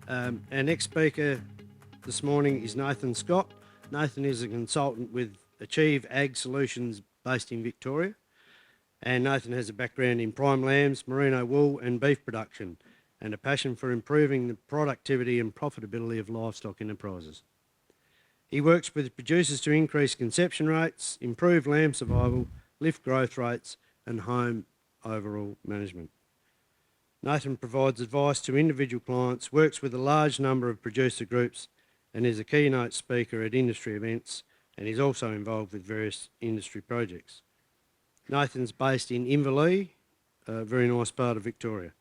Our next speaker this morning is Nathan Scott. Nathan is a consultant with Achieve Ag Solutions based in Victoria. And Nathan has a background in prime lambs, merino wool and beef production, and a passion for improving the productivity and profitability of livestock enterprises. He works with producers to increase conception rates, improve lamb survival, lift growth rates and home overall management. Nathan provides advice to individual clients, works with a large number of producer groups and is a keynote speaker at industry events, and is also involved with various industry projects. Nathan's based in Inverleigh, a very nice part of Victoria.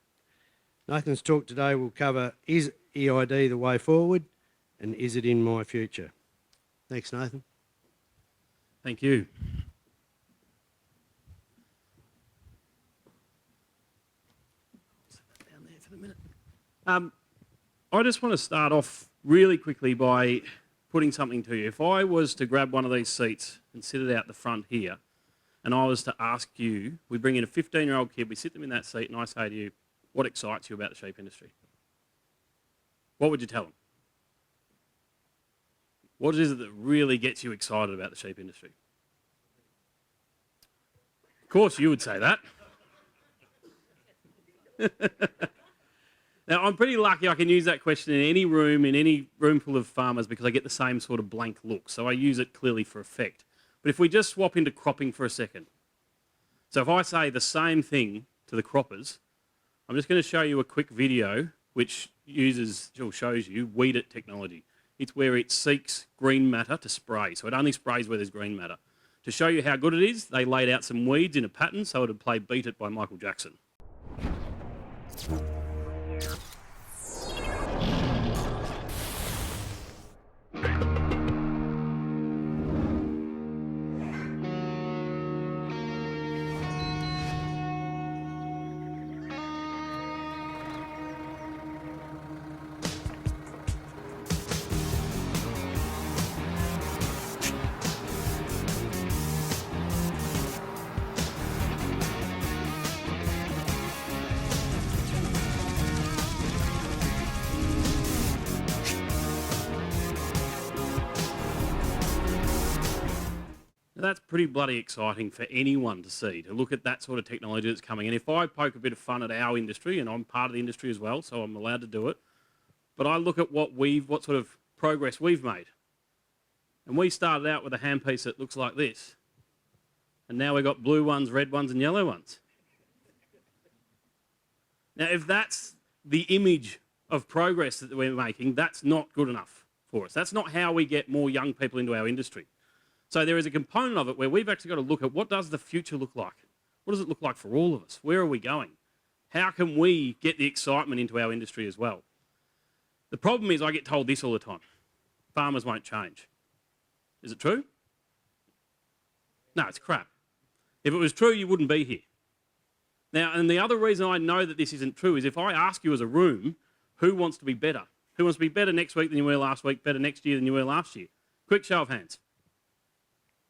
Nathan's talk today will cover, is eID the way forward and is it in my future? Thanks, Nathan. Thank you. Set that down there for the minute. I just want to start off really quickly by putting something to you. If I was to grab one of these seats and sit it out the front here, and I was to ask you, we bring in a 15-year-old kid, we sit them in that seat, and I say to you, what excites you about the sheep industry? What would you tell them? What is it that really gets you excited about the sheep industry? Of course you would say that. Now, I'm pretty lucky I can use that question in any room full of farmers, because I get the same sort of blank look. So I use it clearly for effect. But if we just swap into cropping for a second. So if I say the same thing to the croppers, I'm just going to show you a quick video which shows you Weed It technology. It's where it seeks green matter to spray. So it only sprays where there's green matter. To show you how good it is, they laid out some weeds in a pattern so it would play Beat It by Michael Jackson. That's pretty bloody exciting for anyone to see, to look at that sort of technology that's coming. And if I poke a bit of fun at our industry, and I'm part of the industry as well, so I'm allowed to do it, but I look at what sort of progress we've made. And we started out with a handpiece that looks like this. And now we've got blue ones, red ones, and yellow ones. Now, if that's the image of progress that we're making, that's not good enough for us. That's not how we get more young people into our industry. So there is a component of it where we've actually got to look at what does the future look like? What does it look like for all of us? Where are we going? How can we get the excitement into our industry as well? The problem is I get told this all the time. Farmers won't change. Is it true? No, it's crap. If it was true, you wouldn't be here. Now, and the other reason I know that this isn't true is if I ask you as a room, who wants to be better? Who wants to be better next week than you were last week, better next year than you were last year? Quick show of hands.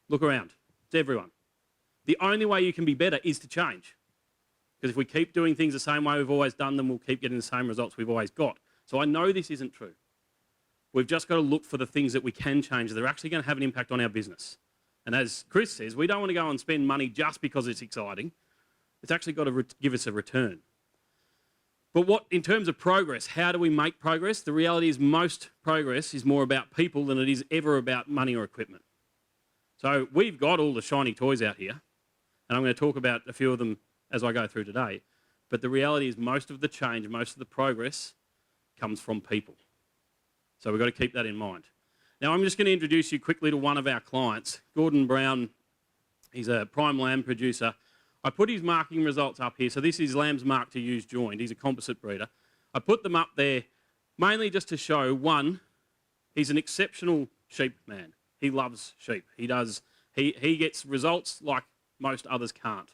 Look around. It's everyone. The only way you can be better is to change. Because if we keep doing things the same way we've always done them, we'll keep getting the same results we've always got. So I know this isn't true. We've just got to look for the things that we can change that are actually going to have an impact on our business. And as Chris says, we don't want to go and spend money just because it's exciting. It's actually got to give us a return. But in terms of progress, how do we make progress? The reality is most progress is more about people than it is ever about money or equipment. So we've got all the shiny toys out here, and I'm going to talk about a few of them as I go through today. But the reality is most of the change, most of the progress comes from people. So we've got to keep that in mind. Now I'm just going to introduce you quickly to one of our clients, Gordon Brown. He's a prime lamb producer. I put his marking results up here. So this is lambs marked to use joined. He's a composite breeder. I put them up there mainly just to show, one, he's an exceptional sheep man. He loves sheep. He gets results like most others can't.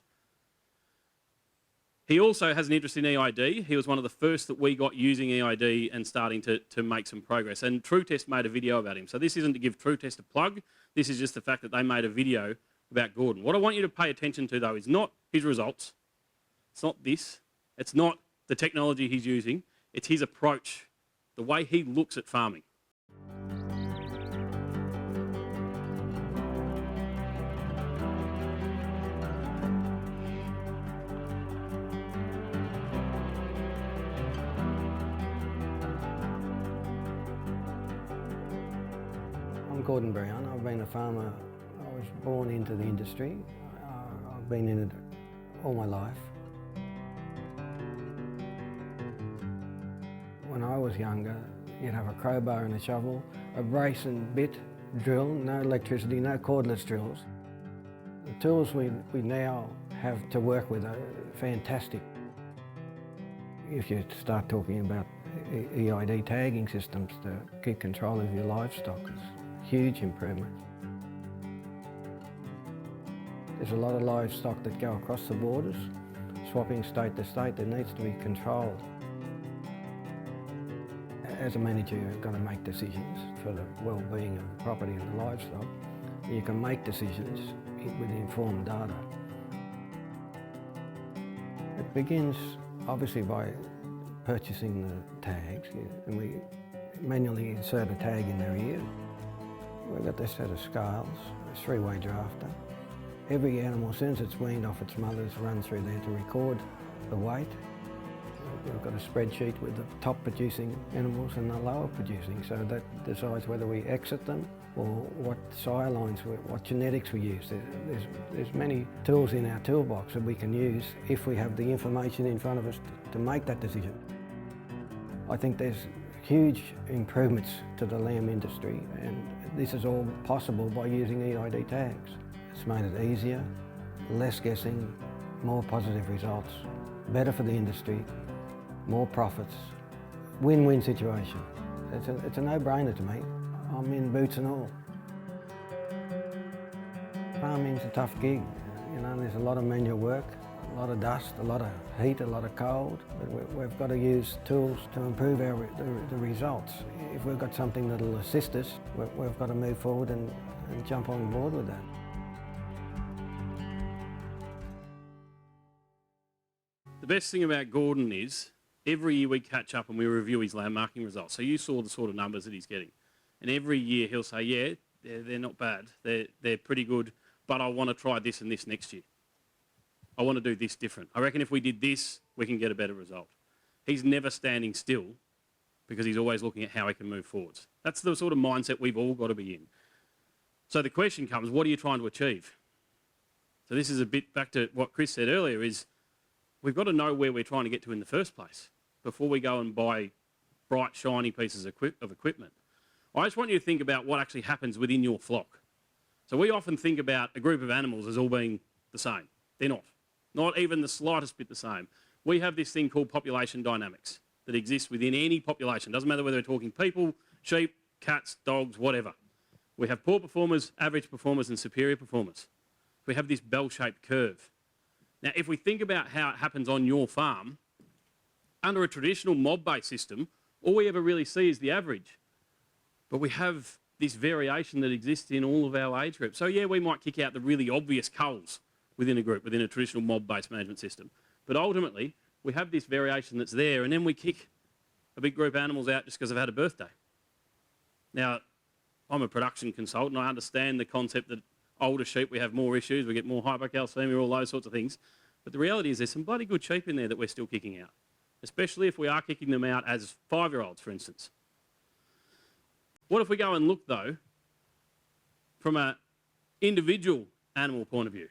He also has an interest in eID. He was one of the first that we got using eID and starting to make some progress. And TrueTest made a video about him. So this isn't to give TrueTest a plug. This is just the fact that they made a video about Gordon. What I want you to pay attention to, though, is not his results. It's not this. It's not the technology he's using. It's his approach the way he looks at farming. I'm Gordon Brown. I've been a farmer. I was born into the industry. I've been in it all my life. When I was younger, you'd have a crowbar and a shovel, a brace and bit, drill, no electricity, no cordless drills. The tools we now have to work with are fantastic. If you start talking about eID tagging systems to keep control of your livestock, it's huge improvement. There's a lot of livestock that go across the borders, swapping state to state. There needs to be control. As a manager, you've got to make decisions for the well-being of the property and the livestock. You can make decisions with informed data. It begins obviously by purchasing the tags, and we manually insert a tag in their ear. We've got this set of scales, a three-way drafter. Every animal, as soon as it's weaned off its mothers, runs through there to record the weight. We've got a spreadsheet with the top producing animals and the lower producing, so that decides whether we exit them or what sire lines, what genetics we use. There's many tools in our toolbox that we can use if we have the information in front of us to make that decision. I think there's huge improvements to the lamb industry, and this is all possible by using eID tags. It's made it easier, less guessing, more positive results, better for the industry, more profits, win-win situation. It's a no-brainer to me. I'm in boots and all. Farming's a tough gig. You know, there's a lot of manual work, a lot of dust, a lot of heat, a lot of cold. But we've got to use tools to improve the results. If we've got something that'll assist us, we've got to move forward and jump on board with that. The best thing about Gordon is every year we catch up and we review his land marking results. So you saw the sort of numbers that he's getting. And every year he'll say, yeah, they're not bad. They're pretty good, but I want to try this and this next year. I want to do this different. I reckon if we did this, we can get a better result. He's never standing still because he's always looking at how he can move forwards. That's the sort of mindset we've all got to be in. So the question comes, what are you trying to achieve? So this is a bit back to what Chris said earlier, is we've got to know where we're trying to get to in the first place before we go and buy bright, shiny pieces of equipment. I just want you to think about what actually happens within your flock. So we often think about a group of animals as all being the same. They're not. Not even the slightest bit the same. We have this thing called population dynamics that exists within any population. Doesn't matter whether we're talking people, sheep, cats, dogs, whatever. We have poor performers, average performers, and superior performers. We have this bell-shaped curve. Now, if we think about how it happens on your farm, under a traditional mob-based system, all we ever really see is the average. But we have this variation that exists in all of our age groups. So yeah, we might kick out the really obvious culls within a group, within a traditional mob-based management system. But ultimately, we have this variation that's there, and then we kick a big group of animals out just because they've had a birthday. Now, I'm a production consultant. I understand the concept that older sheep, we have more issues, we get more hypocalcemia, all those sorts of things. But the reality is there's some bloody good sheep in there that we're still kicking out, especially if we are kicking them out as 5-year-olds, for instance. What if we go and look, though, from an individual animal point of view?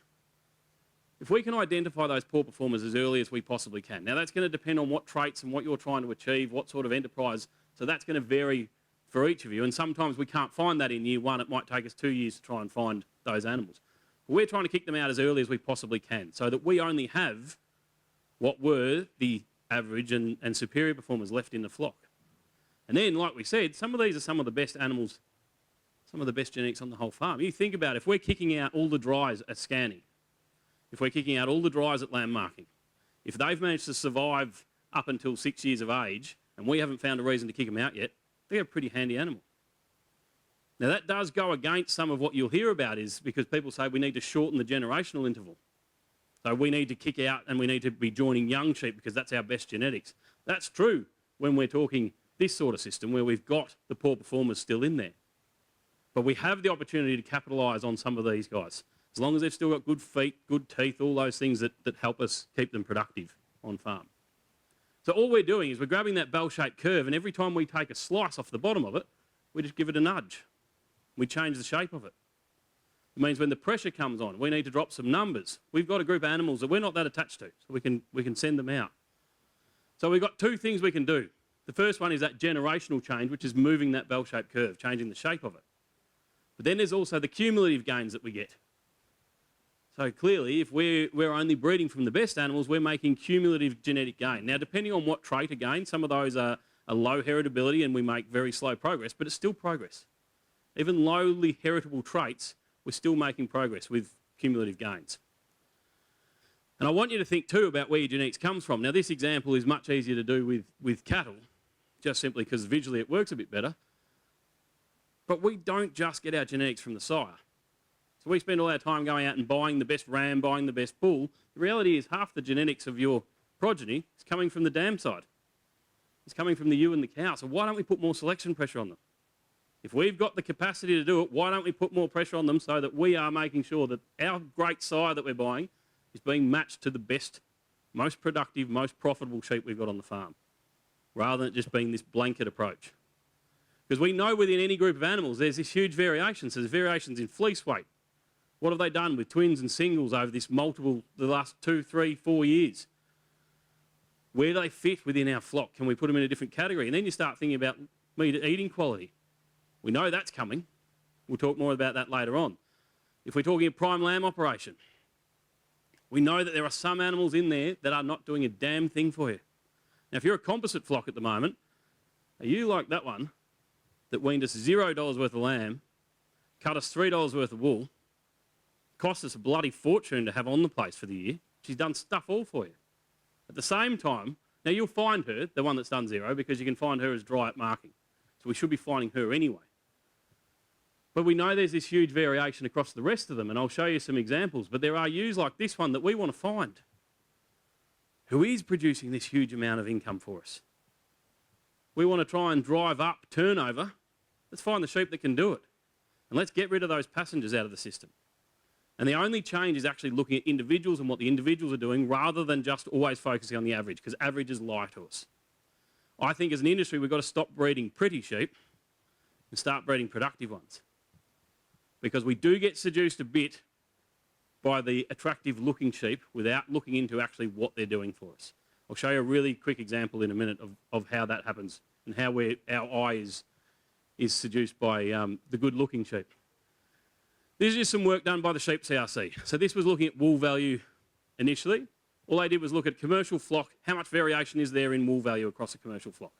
If we can identify those poor performers as early as we possibly can. Now, that's going to depend on what traits and what you're trying to achieve, what sort of enterprise. So that's going to vary for each of you. And sometimes we can't find that in year one. It might take us 2 years to try and find those animals. But we're trying to kick them out as early as we possibly can so that we only have what were the average and superior performers left in the flock. And then, like we said, some of these are some of the best animals, some of the best genetics on the whole farm. You think about it, if we're kicking out all the dries at scanning, if we're kicking out all the dries at land marking, if they've managed to survive up until 6 years of age and we haven't found a reason to kick them out yet, they're a pretty handy animal. Now that does go against some of what you'll hear about, is because people say we need to shorten the generational interval. So we need to kick out and we need to be joining young sheep because that's our best genetics. That's true when we're talking this sort of system where we've got the poor performers still in there. But we have the opportunity to capitalise on some of these guys, as long as they've still got good feet, good teeth, all those things that help us keep them productive on farm. So all we're doing is we're grabbing that bell-shaped curve, and every time we take a slice off the bottom of it, we just give it a nudge. We change the shape of it. It means when the pressure comes on, we need to drop some numbers. We've got a group of animals that we're not that attached to, so we can send them out. So we've got two things we can do. The first one is that generational change, which is moving that bell-shaped curve, changing the shape of it. But then there's also the cumulative gains that we get. So clearly, if we're only breeding from the best animals, we're making cumulative genetic gain. Now, depending on what trait again, some of those are low heritability and we make very slow progress, but it's still progress. Even lowly heritable traits, we're still making progress with cumulative gains. And I want you to think too about where your genetics comes from. Now, this example is much easier to do with cattle, just simply because visually it works a bit better. But we don't just get our genetics from the sire. So we spend all our time going out and buying the best ram, buying the best bull. The reality is half the genetics of your progeny is coming from the dam side. It's coming from the ewe and the cow. So why don't we put more selection pressure on them? If we've got the capacity to do it, why don't we put more pressure on them so that we are making sure that our great sire that we're buying is being matched to the best, most productive, most profitable sheep we've got on the farm, rather than it just being this blanket approach. Because we know within any group of animals there's this huge variation. So there's variations in fleece weight. What have they done with twins and singles over the last 2, 3, 4 years? Where do they fit within our flock? Can we put them in a different category? And then you start thinking about meat eating quality. We know that's coming. We'll talk more about that later on. If we're talking a prime lamb operation, we know that there are some animals in there that are not doing a damn thing for you. Now, if you're a composite flock at the moment, are you like that one that weaned us $0 worth of lamb, cut us $3 worth of wool, cost us a bloody fortune to have on the place for the year? She's done stuff all for you. At the same time, now you'll find her, the one that's done zero, because you can find her as dry at marking. So we should be finding her anyway. But we know there's this huge variation across the rest of them, and I'll show you some examples. But there are ewes like this one that we want to find, who is producing this huge amount of income for us. We want to try and drive up turnover. Let's find the sheep that can do it. And let's get rid of those passengers out of the system. And the only change is actually looking at individuals and what the individuals are doing rather than just always focusing on the average, because averages lie to us. I think as an industry, we've got to stop breeding pretty sheep and start breeding productive ones. Because we do get seduced a bit by the attractive looking sheep without looking into actually what they're doing for us. I'll show you a really quick example in a minute of how that happens and how our eye is seduced by the good looking sheep. This is just some work done by the sheep CRC. So this was looking at wool value initially. All they did was look at commercial flock, how much variation is there in wool value across a commercial flock.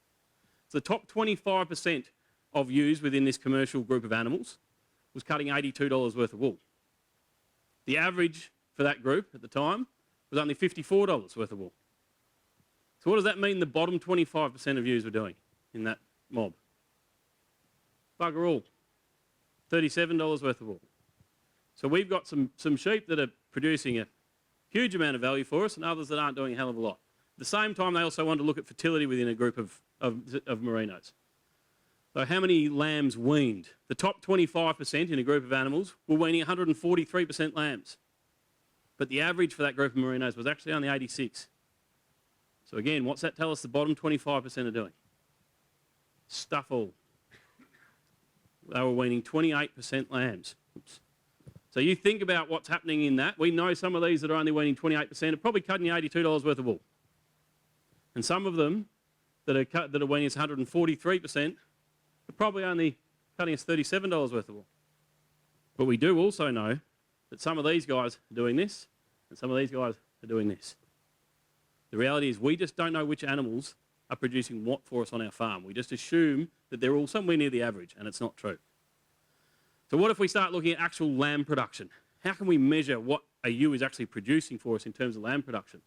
So the top 25% of ewes within this commercial group of animals was cutting $82 worth of wool. The average for that group at the time was only $54 worth of wool. So what does that mean the bottom 25% of ewes were doing in that mob? Bugger all. $37 worth of wool. So we've got some sheep that are producing a huge amount of value for us and others that aren't doing a hell of a lot. At the same time, they also want to look at fertility within a group of merinos. So how many lambs weaned? The top 25% in a group of animals were weaning 143% lambs. But the average for that group of merinos was actually only 86. So again, what's that tell us the bottom 25% are doing? Stuff all. They were weaning 28% lambs. Oops. So you think about what's happening in that. We know some of these that are only weaning 28% are probably cutting you $82 worth of wool. And some of them that are weaning us 143% are probably only cutting us $37 worth of wool. But we do also know that some of these guys are doing this and some of these guys are doing this. The reality is we just don't know which animals are producing what for us on our farm. We just assume that they're all somewhere near the average, and it's not true. So what if we start looking at actual lamb production? How can we measure what a ewe is actually producing for us in terms of lamb production?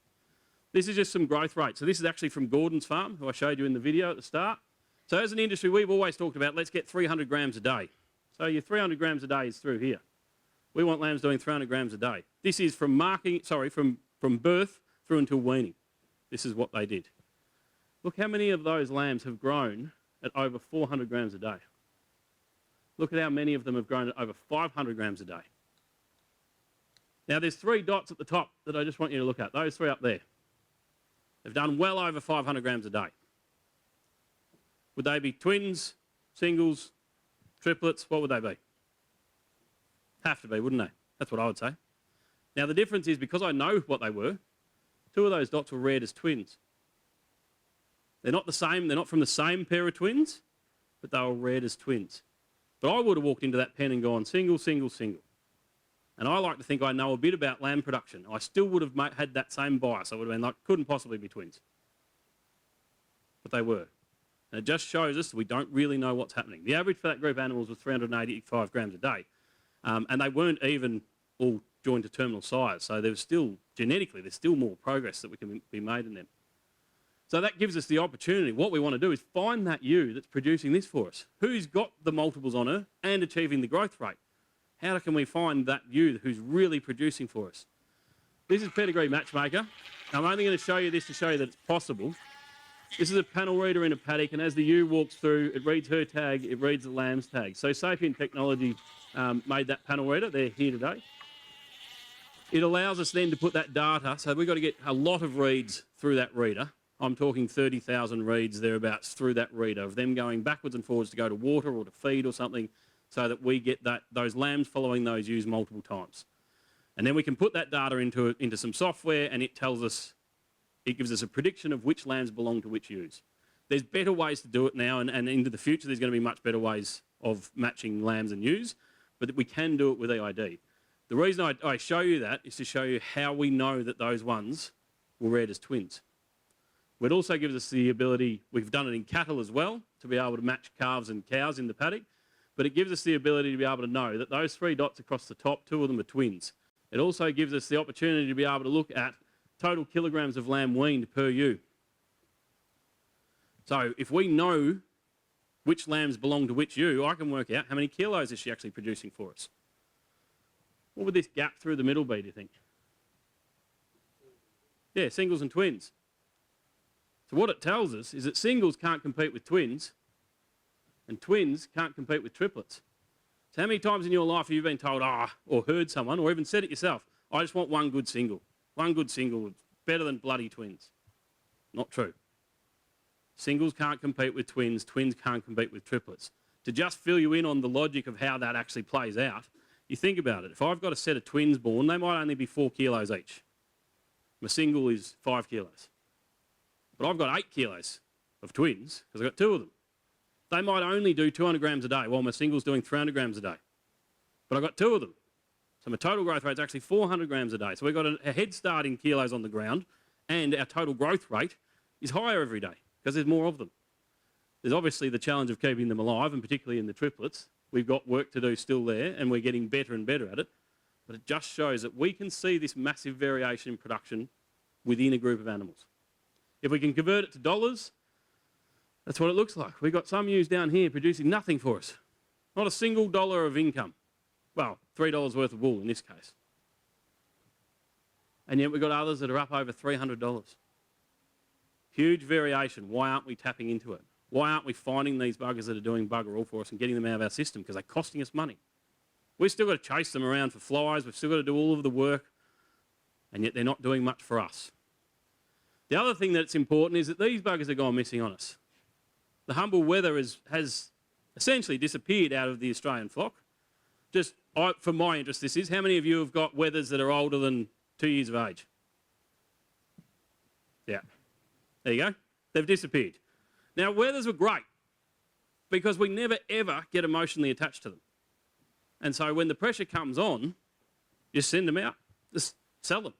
This is just some growth rate. So this is actually from Gordon's farm, who I showed you in the video at the start. So as an industry, we've always talked about let's get 300 grams a day. So your 300 grams a day is through here. We want lambs doing 300 grams a day. This is from from birth through until weaning. This is what they did. Look how many of those lambs have grown at over 400 grams a day. Look at how many of them have grown at over 500 grams a day. Now, there's 3 dots at the top that I just want you to look at, those 3 up there. They've done well over 500 grams a day. Would they be twins, singles, triplets? What would they be? Have to be, wouldn't they? That's what I would say. Now, the difference is, because I know what they were, 2 of those dots were reared as twins. They're not the same, they're not from the same pair of twins, but they were reared as twins. But I would have walked into that pen and gone single, single, single. And I like to think I know a bit about lamb production. I still would have had that same bias. I would have been like, couldn't possibly be twins. But they were. And it just shows us we don't really know what's happening. The average for that group of animals was 385 grams a day. And they weren't even all joined to terminal size. So there's still, genetically, there's still more progress that we can be made in them. So that gives us the opportunity. What we want to do is find that ewe that's producing this for us. Who's got the multiples on her and achieving the growth rate? How can we find that ewe who's really producing for us? This is Pedigree Matchmaker. I'm only going to show you this to show you that it's possible. This is a panel reader in a paddock, and as the ewe walks through, it reads her tag, it reads the lamb's tag. So Sapient Technology made that panel reader. They're here today. It allows us then to put that data. So we've got to get a lot of reads through that reader. I'm talking 30,000 reads thereabouts through that reader, of them going backwards and forwards to go to water or to feed or something, so that we get those lambs following those ewes multiple times. And then we can put that data into some software, and it tells us, it gives us a prediction of which lambs belong to which ewes. There's better ways to do it now, and into the future there's going to be much better ways of matching lambs and ewes, but we can do it with eID. The reason I show you that is to show you how we know that those ones were reared as twins. It also gives us the ability, we've done it in cattle as well, to be able to match calves and cows in the paddock, but it gives us the ability to be able to know that those 3 dots across the top, 2 of them are twins. It also gives us the opportunity to be able to look at total kilograms of lamb weaned per ewe. So if we know which lambs belong to which ewe, I can work out how many kilos is she actually producing for us. What would this gap through the middle be, do you think? Yeah, singles and twins. So what it tells us is that singles can't compete with twins, and twins can't compete with triplets. So how many times in your life have you been told, or heard someone, or even said it yourself, I just want one good single. One good single is better than bloody twins. Not true. Singles can't compete with twins, twins can't compete with triplets. To just fill you in on the logic of how that actually plays out, you think about it. If I've got a set of twins born, they might only be 4 kilos each. My single is 5 kilos. But I've got 8 kilos of twins because I've got 2 of them. They might only do 200 grams a day while my single's doing 300 grams a day. But I've got 2 of them. So my total growth rate is actually 400 grams a day. So we've got a head start in kilos on the ground, and our total growth rate is higher every day because there's more of them. There's obviously the challenge of keeping them alive, and particularly in the triplets. We've got work to do still there, and we're getting better and better at it. But it just shows that we can see this massive variation in production within a group of animals. If we can convert it to dollars, that's what it looks like. We've got some ewes down here producing nothing for us. Not a single dollar of income. Well, $3 worth of wool in this case. And yet we've got others that are up over $300. Huge variation. Why aren't we tapping into it? Why aren't we finding these buggers that are doing bugger all for us and getting them out of our system? Because they're costing us money. We've still got to chase them around for flies. We've still got to do all of the work. And yet they're not doing much for us. The other thing that's important is that these buggers are gone missing on us. The humble wether has essentially disappeared out of the Australian flock. Just for my interest, this is, how many of you have got wethers that are older than 2 years of age? Yeah. There you go. They've disappeared. Now, wethers were great because we never, ever get emotionally attached to them. And so when the pressure comes on, just send them out. Just sell them.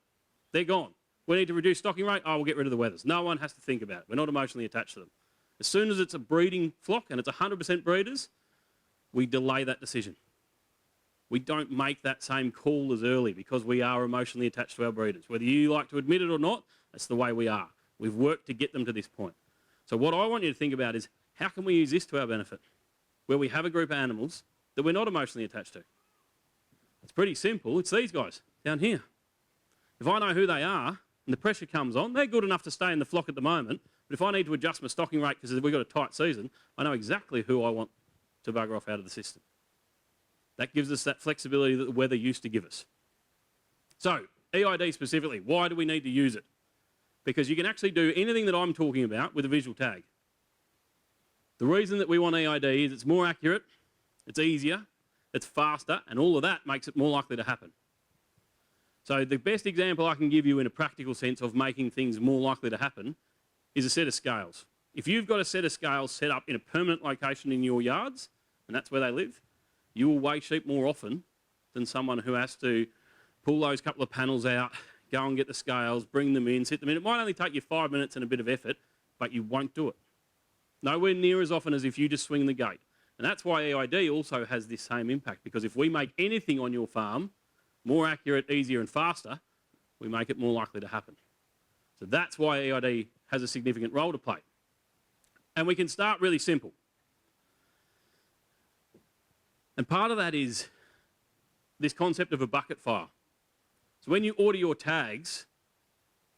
They're gone. We need to reduce stocking rate. Oh, we'll get rid of the wethers. No one has to think about it. We're not emotionally attached to them. As soon as it's a breeding flock and it's 100% breeders, we delay that decision. We don't make that same call as early because we are emotionally attached to our breeders. Whether you like to admit it or not, that's the way we are. We've worked to get them to this point. So what I want you to think about is, how can we use this to our benefit? Where we have a group of animals that we're not emotionally attached to. It's pretty simple. It's these guys down here. If I know who they are and the pressure comes on, they're good enough to stay in the flock at the moment. But But if I need to adjust my stocking rate because we've got a tight season, I know exactly who I want to bugger off out of the system. That gives us that flexibility that the weather used to give us. So, eID specifically, why do we need to use it? Because you can actually do anything that I'm talking about with a visual tag. The reason that we want eID is it's more accurate, it's easier, it's faster, and all of that makes it more likely to happen. So the best example I can give you in a practical sense of making things more likely to happen is a set of scales. If you've got a set of scales set up in a permanent location in your yards, and that's where they live, you will weigh sheep more often than someone who has to pull those couple of panels out, go and get the scales, bring them in, sit them in. It might only take you 5 minutes and a bit of effort, but you won't do it. Nowhere near as often as if you just swing the gate. And that's why eID also has this same impact, because if we make anything on your farm more accurate, easier and faster, we make it more likely to happen. So that's why eID has a significant role to play. And we can start really simple. And part of that is this concept of a bucket file. So when you order your tags,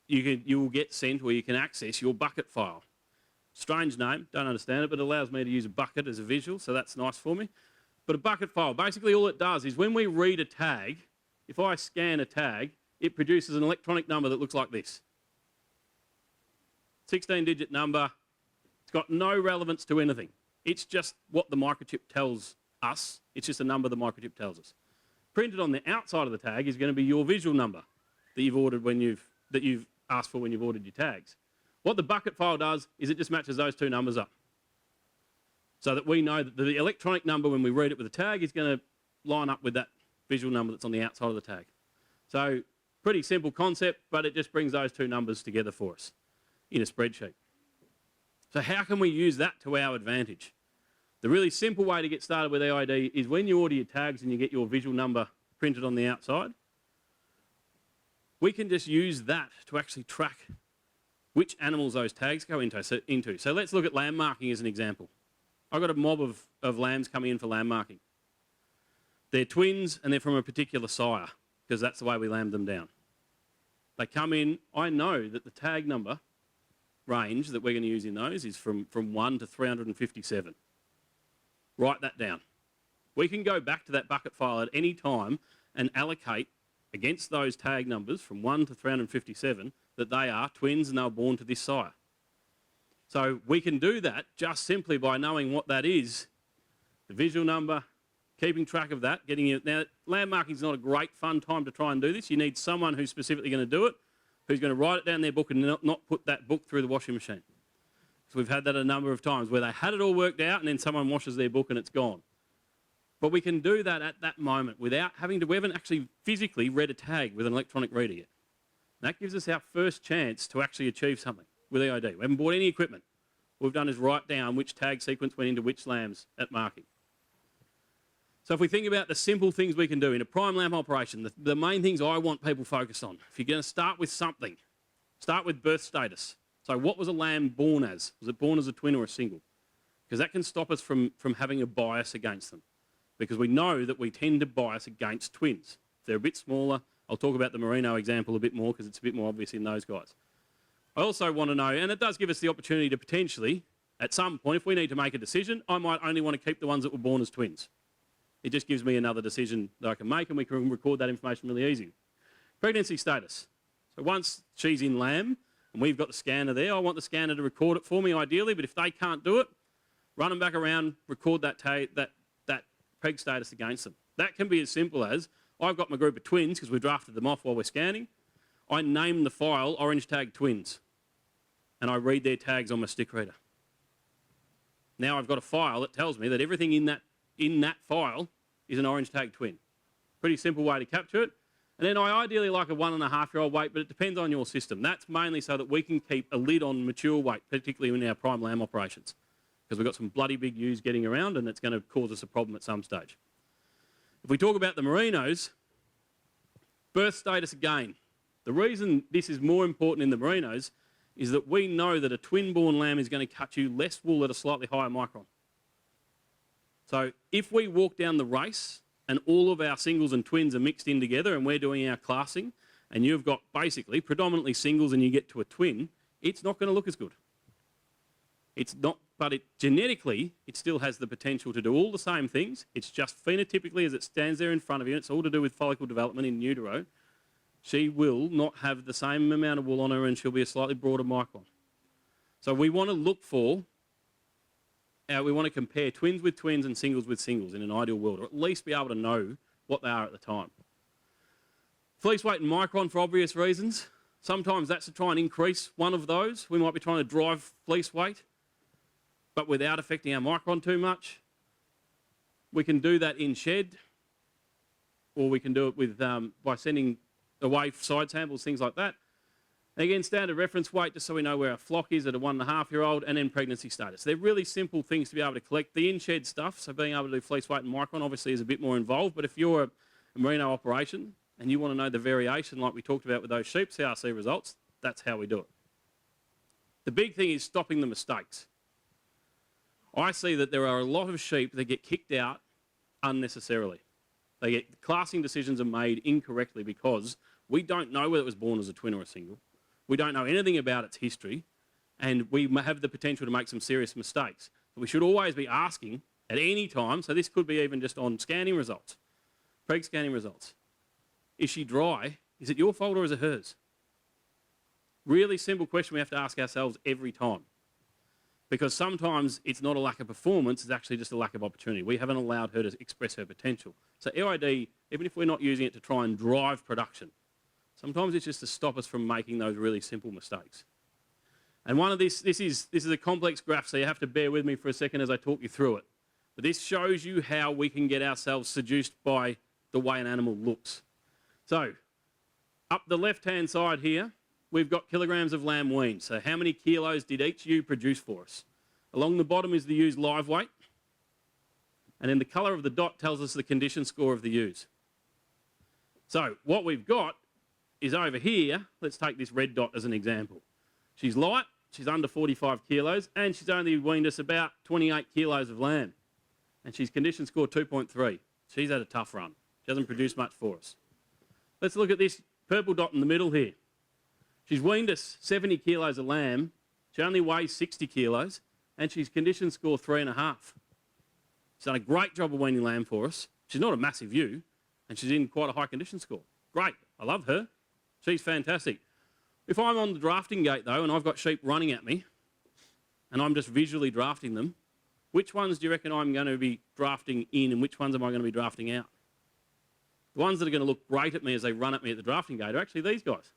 you will get sent, or you can access your bucket file. Strange name, don't understand it, but it allows me to use a bucket as a visual, so that's nice for me. But a bucket file, basically all it does is when we read a tag, if I scan a tag, it produces an electronic number that looks like this. 16-digit number. It's got no relevance to anything. It's just what the microchip tells us. It's just a number the microchip tells us. Printed on the outside of the tag is going to be your visual number that you've ordered that you've asked for when you've ordered your tags. What the bucket file does is it just matches those two numbers up, so that we know that the electronic number when we read it with a tag is going to line up with that visual number that's on the outside of the tag. So pretty simple concept, but it just brings those two numbers together for us in a spreadsheet. So how can we use that to our advantage? The really simple way to get started with eID is when you order your tags and you get your visual number printed on the outside, we can just use that to actually track which animals those tags go into. So let's look at lamb marking as an example. I've got a mob of lambs coming in for lamb marking. They're twins and they're from a particular sire, because that's the way we lamb them down. They come in, I know that the tag number range that we're going to use in those is from 1 to 357. Write that down. We can go back to that bucket file at any time and allocate against those tag numbers from 1 to 357 that they are twins and they were born to this sire. So we can do that just simply by knowing what that is, the visual number, keeping track of that, getting it. Now, lamb marking is not a great fun time to try and do this. You need someone who's specifically going to do it, who's going to write it down in their book and not put that book through the washing machine. So we've had that a number of times where they had it all worked out and then someone washes their book and it's gone. But we can do that at that moment without having to, we haven't actually physically read a tag with an electronic reader yet. That gives us our first chance to actually achieve something with eID. We haven't bought any equipment. What we've done is write down which tag sequence went into which lambs at marking. So if we think about the simple things we can do in a prime lamb operation, the main things I want people focused on, if you're going to start with something, start with birth status. So what was a lamb born as? Was it born as a twin or a single? Because that can stop us from having a bias against them. Because we know that we tend to bias against twins. If they're a bit smaller, I'll talk about the merino example a bit more because it's a bit more obvious in those guys. I also want to know, and it does give us the opportunity to potentially, at some point, if we need to make a decision, I might only want to keep the ones that were born as twins. It just gives me another decision that I can make, and we can record that information really easy. Pregnancy status. So once she's in lamb, and we've got the scanner there, I want the scanner to record it for me ideally, but if they can't do it, run them back around, record that preg status against them. That can be as simple as, I've got my group of twins, because we drafted them off while we're scanning, I name the file orange tag twins, and I read their tags on my stick reader. Now I've got a file that tells me that everything in that file is an orange tag twin. Pretty simple way to capture it. And then I ideally like a 1.5-year-old weight, but it depends on your system. That's mainly so that we can keep a lid on mature weight, particularly in our prime lamb operations, because we've got some bloody big ewes getting around and it's going to cause us a problem at some stage. If we talk about the merinos, birth status again. The reason this is more important in the merinos is that we know that a twin-born lamb is going to cut you less wool at a slightly higher micron. So if we walk down the race and all of our singles and twins are mixed in together and we're doing our classing and you've got basically predominantly singles and you get to a twin, it's not going to look as good. It's not, but genetically, it still has the potential to do all the same things. It's just phenotypically, as it stands there in front of you, it's all to do with follicle development in utero. She will not have the same amount of wool on her, and she'll be a slightly broader micron. So we want to look for, we want to compare twins with twins and singles with singles in an ideal world, or at least be able to know what they are at the time. Fleece weight and micron for obvious reasons. Sometimes that's to try and increase one of those. We might be trying to drive fleece weight, but without affecting our micron too much. We can do that in shed, or we can do it with by sending away side samples, things like that. Again, standard reference weight, just so we know where our flock is at a 1.5-year-old, and then pregnancy status. They're really simple things to be able to collect. The in-shed stuff, so being able to do fleece weight and micron obviously is a bit more involved, but if you're a merino operation and you want to know the variation like we talked about with those sheep CRC results, that's how we do it. The big thing is stopping the mistakes. I see that there are a lot of sheep that get kicked out unnecessarily. Classing decisions are made incorrectly because we don't know whether it was born as a twin or a single. We don't know anything about its history, and we have the potential to make some serious mistakes. So we should always be asking at any time, so this could be even just on scanning results, preg scanning results. Is she dry? Is it your fault or is it hers? Really simple question we have to ask ourselves every time. Because sometimes it's not a lack of performance, it's actually just a lack of opportunity. We haven't allowed her to express her potential. So eID, even if we're not using it to try and drive production, sometimes it's just to stop us from making those really simple mistakes. And one of this is a complex graph, so you have to bear with me for a second as I talk you through it. But this shows you how we can get ourselves seduced by the way an animal looks. So, up the left-hand side here, we've got kilograms of lamb weaned. So how many kilos did each ewe produce for us? Along the bottom is the ewe's live weight. And then the colour of the dot tells us the condition score of the ewes. So what we've got is over here, let's take this red dot as an example. She's light, she's under 45 kilos, and she's only weaned us about 28 kilos of lamb. And she's condition score 2.3. She's had a tough run. She hasn't produced much for us. Let's look at this purple dot in the middle here. She's weaned us 70 kilos of lamb. She only weighs 60 kilos, and she's condition score 3.5. She's done a great job of weaning lamb for us. She's not a massive ewe, and she's in quite a high condition score. Great, I love her. She's fantastic. If I'm on the drafting gate, though, and I've got sheep running at me, and I'm just visually drafting them, which ones do you reckon I'm going to be drafting in, and which ones am I going to be drafting out? The ones that are going to look great at me as they run at me at the drafting gate are actually these guys.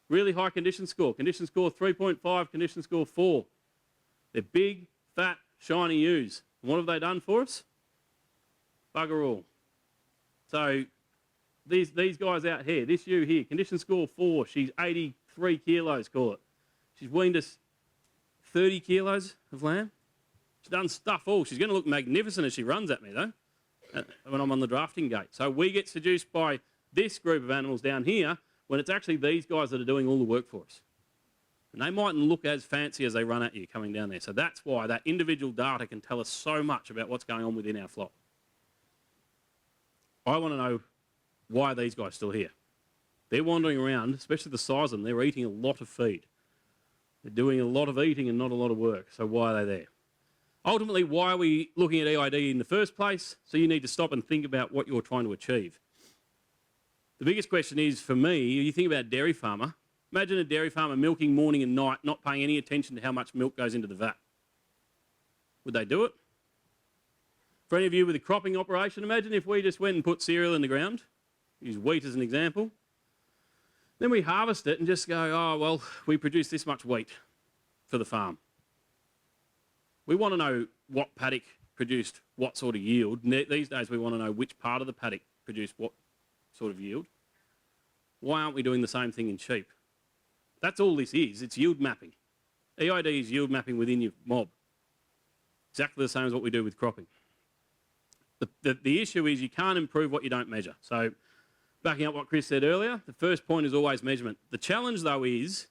Really high condition score 3.5, condition score 4. They're big, fat, shiny ewes. And what have they done for us? Bugger all. So these guys out here, this ewe here, condition score 4, she's 83 kilos, call it. She's weaned us 30 kilos of lamb. She's done stuff all. She's going to look magnificent as she runs at me, though, when I'm on the drafting gate. So we get seduced by this group of animals down here when it's actually these guys that are doing all the work for us. And they mightn't look as fancy as they run at you coming down there. So that's why that individual data can tell us so much about what's going on within our flock. I want to know why are these guys still here. They're wandering around, especially the size of them, they're eating a lot of feed. They're doing a lot of eating and not a lot of work. So why are they there? Ultimately, why are we looking at eID in the first place? So you need to stop and think about what you're trying to achieve. The biggest question is, for me, you think about a dairy farmer. Imagine a dairy farmer milking morning and night, not paying any attention to how much milk goes into the vat. Would they do it? For any of you with a cropping operation, imagine if we just went and put cereal in the ground, use wheat as an example, then we harvest it and just go, oh, well, we produce this much wheat for the farm. We want to know what paddock produced what sort of yield. These days we want to know which part of the paddock produced what sort of yield. Why aren't we doing the same thing in sheep? That's all this is. It's yield mapping. eID is yield mapping within your mob. Exactly the same as what we do with cropping. The issue is you can't improve what you don't measure. So backing up what Chris said earlier, the first point is always measurement. The challenge, though, is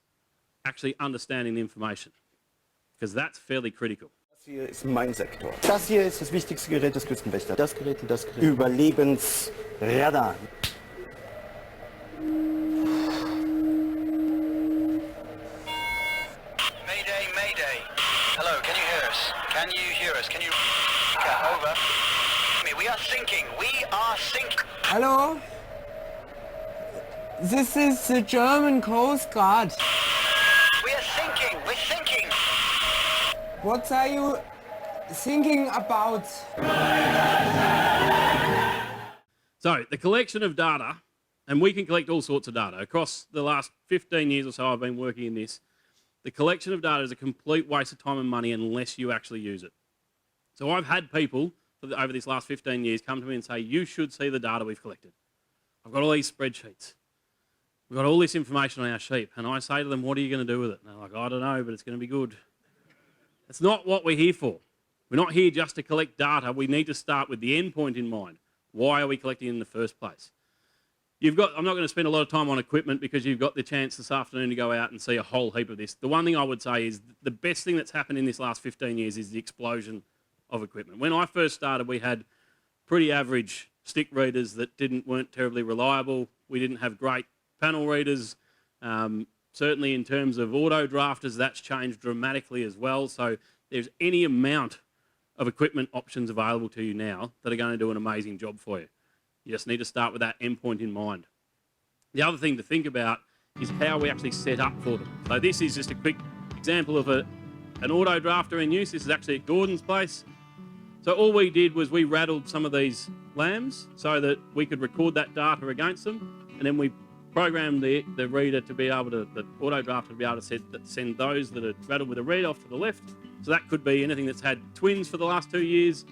actually understanding the information, because that's fairly critical. Das hier ist mein Sektor. Das hier ist das wichtigste Gerät des Küstenwächters. Das Gerät und das Gerät. Überlebensradar. Mayday, Mayday. Hello, are sinking. Hello? This is the German Coast Guard. We are sinking. We're sinking. What are you thinking about? So the collection of data, and we can collect all sorts of data. Across the last 15 years or so I've been working in this, the collection of data is a complete waste of time and money unless you actually use it. So I've had people over this last 15 years come to me and say, you should see the data we've collected. I've got all these spreadsheets. We've got all this information on our sheep. And I say to them, what are you going to do with it? And they're like, I don't know, but it's going to be good. That's not what we're here for. We're not here just to collect data. We need to start with the end point in mind. Why are we collecting in the first place? I'm not going to spend a lot of time on equipment because you've got the chance this afternoon to go out and see a whole heap of this. The one thing I would say is the best thing that's happened in this last 15 years is the explosion of equipment. When I first started, we had pretty average stick readers that weren't terribly reliable. We didn't have great panel readers. Certainly in terms of auto drafters, that's changed dramatically as well. So there's any amount of equipment options available to you now that are going to do an amazing job for you. You just need to start with that endpoint in mind. The other thing to think about is how we actually set up for them. So this is just a quick example of an auto drafter in use. This is actually at Gordon's place. So all we did was we rattled some of these lambs so that we could record that data against them, and then we programmed the reader to be able to, the auto drafter to be able to send those that are rattled with a read off to the left. So that could be anything that's had twins for the last 2 years,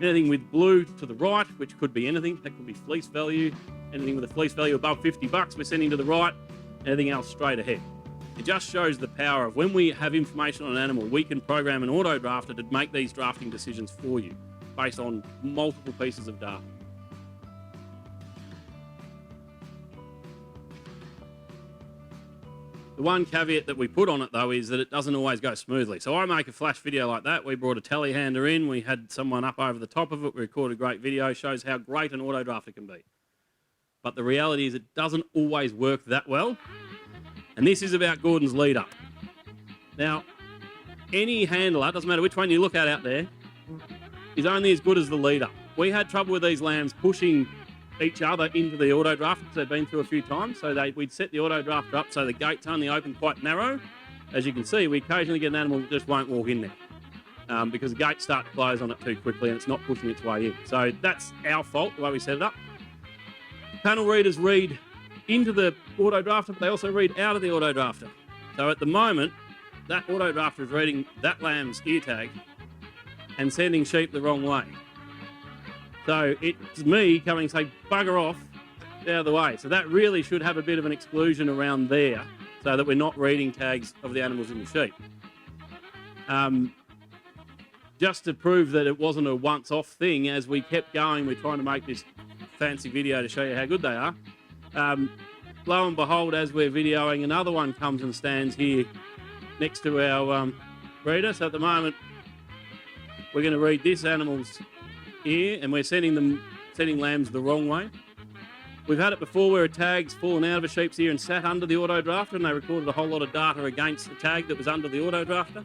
anything with blue to the right, which could be anything. That could be fleece value. Anything with a fleece value above $50, we're sending to the right. Anything else straight ahead. It just shows the power of when we have information on an animal, we can program an auto drafter to make these drafting decisions for you based on multiple pieces of data. The one caveat that we put on it, though, is that it doesn't always go smoothly. So I make a flash video like that. We brought a telehandler in. We had someone up over the top of it. We recorded a great video. Shows how great an auto drafter can be. But the reality is it doesn't always work that well. And this is about Gordon's lead up. Now, any handler, doesn't matter which one you look at out there, is only as good as the lead up. We had trouble with these lambs pushing each other into the auto drafter because they've been through a few times. So we'd set the auto drafter up so the gate's only open quite narrow. As you can see, we occasionally get an animal that just won't walk in there because the gates start to close on it too quickly and it's not pushing its way in. So that's our fault, the way we set it up. Panel readers read into the auto drafter, but they also read out of the auto drafter. So at the moment, that auto drafter is reading that lamb's ear tag and sending sheep the wrong way. So it's me coming and say, bugger off, out of the way. So that really should have a bit of an exclusion around there so that we're not reading tags of the animals in the sheep. Just to prove that it wasn't a once-off thing, as we kept going, we're trying to make this fancy video to show you how good they are. Lo and behold, as we're videoing, another one comes and stands here next to our reader. So at the moment, we're going to read this animal's ear, and we're sending lambs the wrong way. We've had it before where a tag's fallen out of a sheep's ear and sat under the auto drafter, and they recorded a whole lot of data against the tag that was under the auto drafter.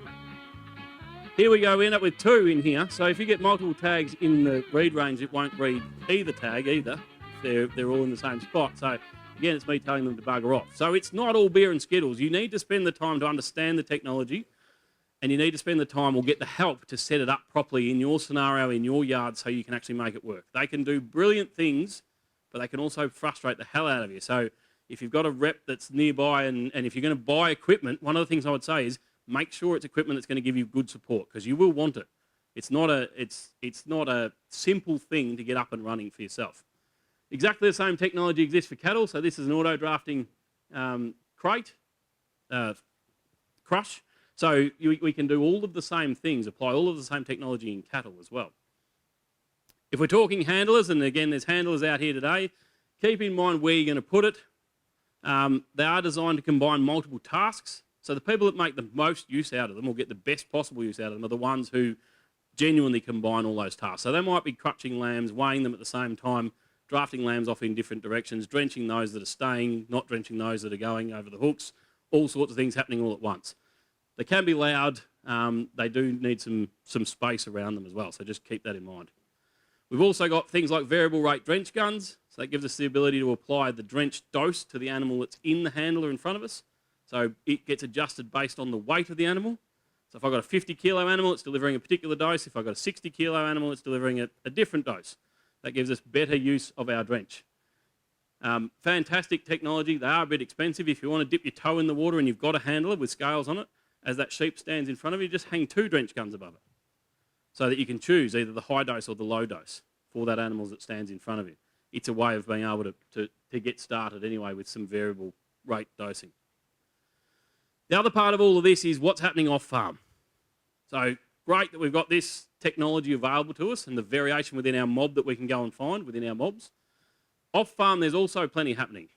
Here we go, we end up with 2 in here. So if you get multiple tags in the read range, it won't read either tag either. They're all in the same spot. So again, it's me telling them to bugger off. So it's not all beer and skittles. You need to spend the time to understand the technology, and you need to spend the time or get the help to set it up properly in your scenario, in your yard, so you can actually make it work. They can do brilliant things, but they can also frustrate the hell out of you. So if you've got a rep that's nearby and if you're going to buy equipment, one of the things I would say is make sure it's equipment that's going to give you good support, because you will want it. It's not a simple thing to get up and running for yourself. Exactly the same technology exists for cattle. So this is an auto drafting crate, crush. So we can do all of the same things, apply all of the same technology in cattle as well. If we're talking handlers, and again, there's handlers out here today, keep in mind where you're going to put it. They are designed to combine multiple tasks. So the people that make the most use out of them or get the best possible use out of them are the ones who genuinely combine all those tasks. So they might be crutching lambs, weighing them at the same time, drafting lambs off in different directions, drenching those that are staying, not drenching those that are going over the hooks, all sorts of things happening all at once. They can be loud. They do need some space around them as well, so just keep that in mind. We've also got things like variable rate drench guns. So that gives us the ability to apply the drench dose to the animal that's in the handler in front of us. So it gets adjusted based on the weight of the animal. So if I've got a 50 kilo animal, it's delivering a particular dose. If I've got a 60 kilo animal, it's delivering a different dose. That gives us better use of our drench. Fantastic technology. They are a bit expensive. If you want to dip your toe in the water and you've got a handler with scales on it, as that sheep stands in front of you, just hang 2 drench guns above it so that you can choose either the high dose or the low dose for that animal that stands in front of you. It's a way of being able to get started anyway with some variable rate dosing. The other part of all of this is what's happening off farm. So great that we've got this technology available to us and the variation within our mob that we can go and find within our mobs. Off farm, there's also plenty happening.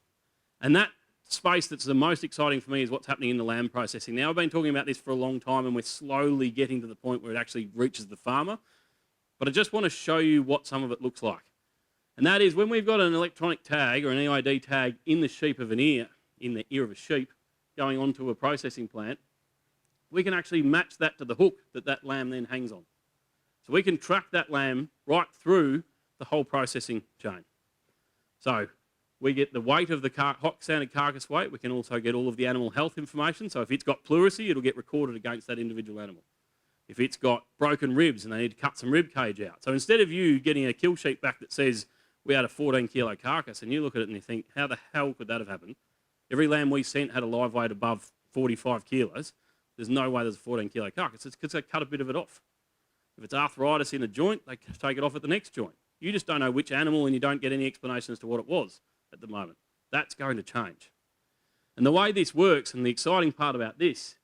And that space that's the most exciting for me is what's happening in the lamb processing. Now, I've been talking about this for a long time and we're slowly getting to the point where it actually reaches the farmer. But I just want to show you what some of it looks like. And that is when we've got an electronic tag or an eID tag in the sheep of an ear, in the ear of a sheep, going onto a processing plant, we can actually match that to the hook that that lamb then hangs on. So we can track that lamb right through the whole processing chain. So we get the weight of the hot standard carcass weight. We can also get all of the animal health information. So if it's got pleurisy, it'll get recorded against that individual animal. If it's got broken ribs and they need to cut some rib cage out. So instead of you getting a kill sheet back that says we had a 14 kilo carcass and you look at it and you think, how the hell could that have happened? Every lamb we sent had a live weight above 45 kilos. There's no way there's a 14 kilo carcass. It's because they cut a bit of it off. If it's arthritis in a joint, they take it off at the next joint. You just don't know which animal and you don't get any explanation as to what it was at the moment. That's going to change. And the way this works, and the exciting part about this,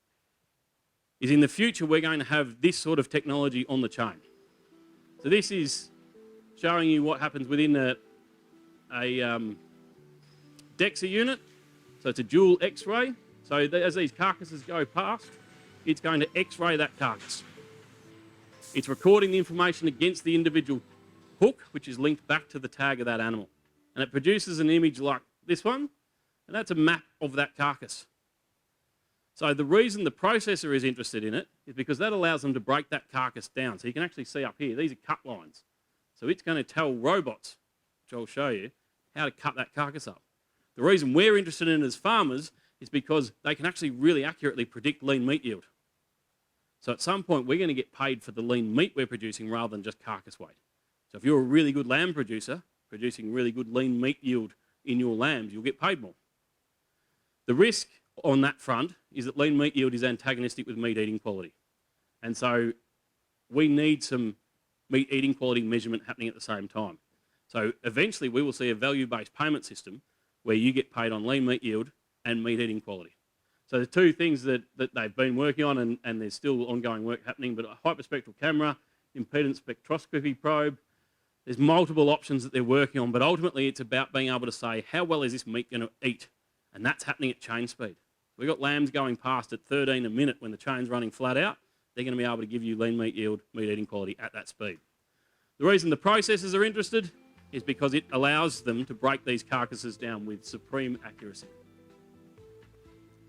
is in the future we're going to have this sort of technology on the chain. So this is showing you what happens within a DEXA unit. So it's a dual X-ray. So as these carcasses go past, it's going to X-ray that carcass. It's recording the information against the individual hook, which is linked back to the tag of that animal. And it produces an image like this one, and that's a map of that carcass. So the reason the processor is interested in it is because that allows them to break that carcass down. So you can actually see up here, these are cut lines. So it's going to tell robots, which I'll show you, how to cut that carcass up. The reason we're interested in it as farmers is because they can actually really accurately predict lean meat yield. So at some point, we're going to get paid for the lean meat we're producing rather than just carcass weight. So if you're a really good lamb producer, producing really good lean meat yield in your lambs, you'll get paid more. The risk on that front is that lean meat yield is antagonistic with meat eating quality. And so we need some meat eating quality measurement happening at the same time. So eventually we will see a value-based payment system where you get paid on lean meat yield and meat eating quality. So the two things that they've been working on, and there's still ongoing work happening, but a hyperspectral camera, impedance spectroscopy probe, there's multiple options that they're working on, but ultimately it's about being able to say, how well is this meat going to eat? And that's happening at chain speed. We've got lambs going past at 13 a minute when the chain's running flat out. They're going to be able to give you lean meat yield, meat eating quality at that speed. The reason the processors are interested is because it allows them to break these carcasses down with supreme accuracy.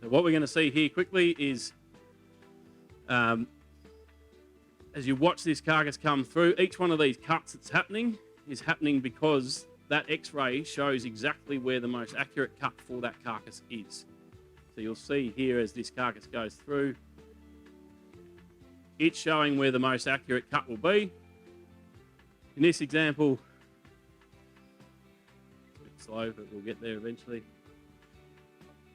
So what we're going to see here quickly is, as you watch this carcass come through, each one of these cuts that's happening is happening because that X-ray shows exactly where the most accurate cut for that carcass is. So you'll see here as this carcass goes through, it's showing where the most accurate cut will be. In this example, it's a bit slow, but we'll get there eventually.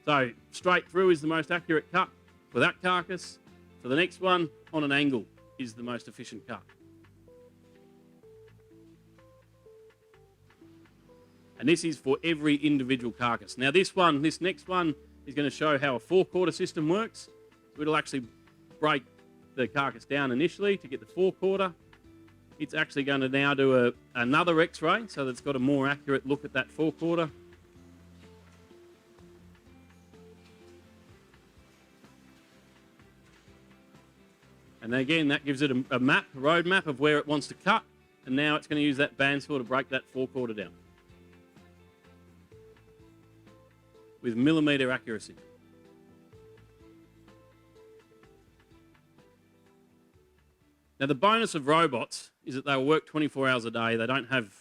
So straight through is the most accurate cut for that carcass. For the next one, on an angle is the most efficient cut. And this is for every individual carcass. Now this next one is going to show how a 4-quarter system works. So it'll actually break the carcass down initially to get the 4-quarter. It's actually going to now do another X-ray so that it's got a more accurate look at that 4-quarter. And again, that gives it a map, a road map of where it wants to cut. And now it's going to use that bandsaw to break that 4-quarter down with millimetre accuracy. Now, the bonus of robots is that they'll work 24 hours a day. They don't have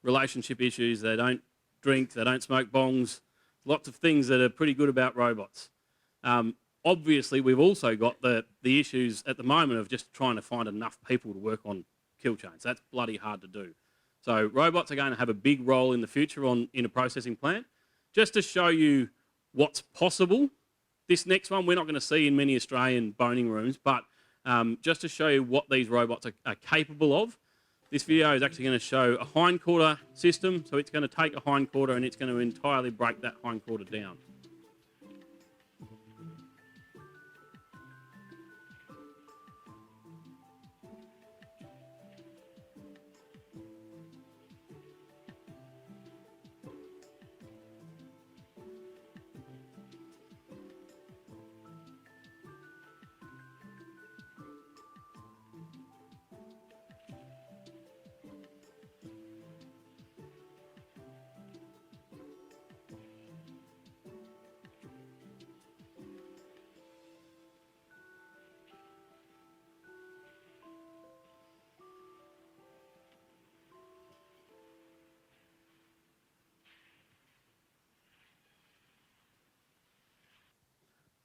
relationship issues. They don't drink. They don't smoke bongs. Lots of things that are pretty good about robots. Obviously, we've also got the issues at the moment of just trying to find enough people to work on kill chains. That's bloody hard to do. So robots are going to have a big role in the future in a processing plant. Just to show you what's possible, this next one we're not going to see in many Australian boning rooms, but just to show you what these robots are capable of, this video is actually going to show a hindquarter system. So it's going to take a hindquarter and it's going to entirely break that hindquarter down.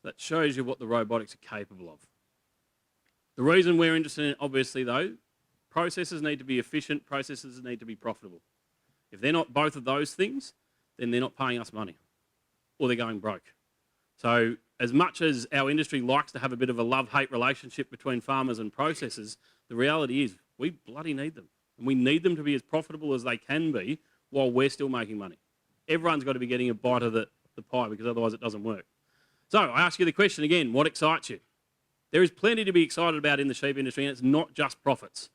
That shows you what the robotics are capable of. The reason we're interested in it, obviously, though, processes need to be efficient, processes need to be profitable. If they're not both of those things, then they're not paying us money, or they're going broke. So as much as our industry likes to have a bit of a love-hate relationship between farmers and processors, the reality is we bloody need them. And we need them to be as profitable as they can be while we're still making money. Everyone's got to be getting a bite of the pie, because otherwise it doesn't work. So I ask you the question again, what excites you? There is plenty to be excited about in the sheep industry, and it's not just profits.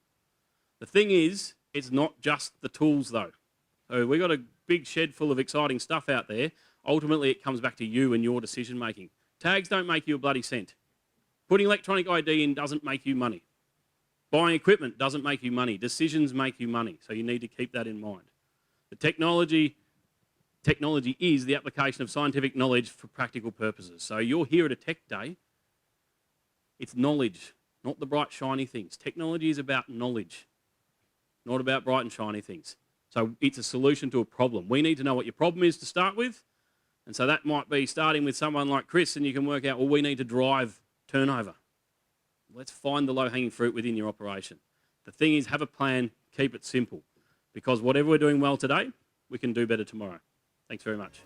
The thing is, it's not just the tools though. So we've got a big shed full of exciting stuff out there. Ultimately, it comes back to you and your decision making. Tags don't make you a bloody cent. Putting electronic ID in doesn't make you money. Buying equipment doesn't make you money. Decisions make you money. So you need to keep that in mind. The technology is the application of scientific knowledge for practical purposes. So you're here at a tech day. It's knowledge, not the bright, shiny things. Technology is about knowledge, not about bright and shiny things. So it's a solution to a problem. We need to know what your problem is to start with. And so that might be starting with someone like Chris, and you can work out, well, we need to drive turnover. Let's find the low-hanging fruit within your operation. The thing is, have a plan, keep it simple. Because whatever we're doing well today, we can do better tomorrow. Thanks very much.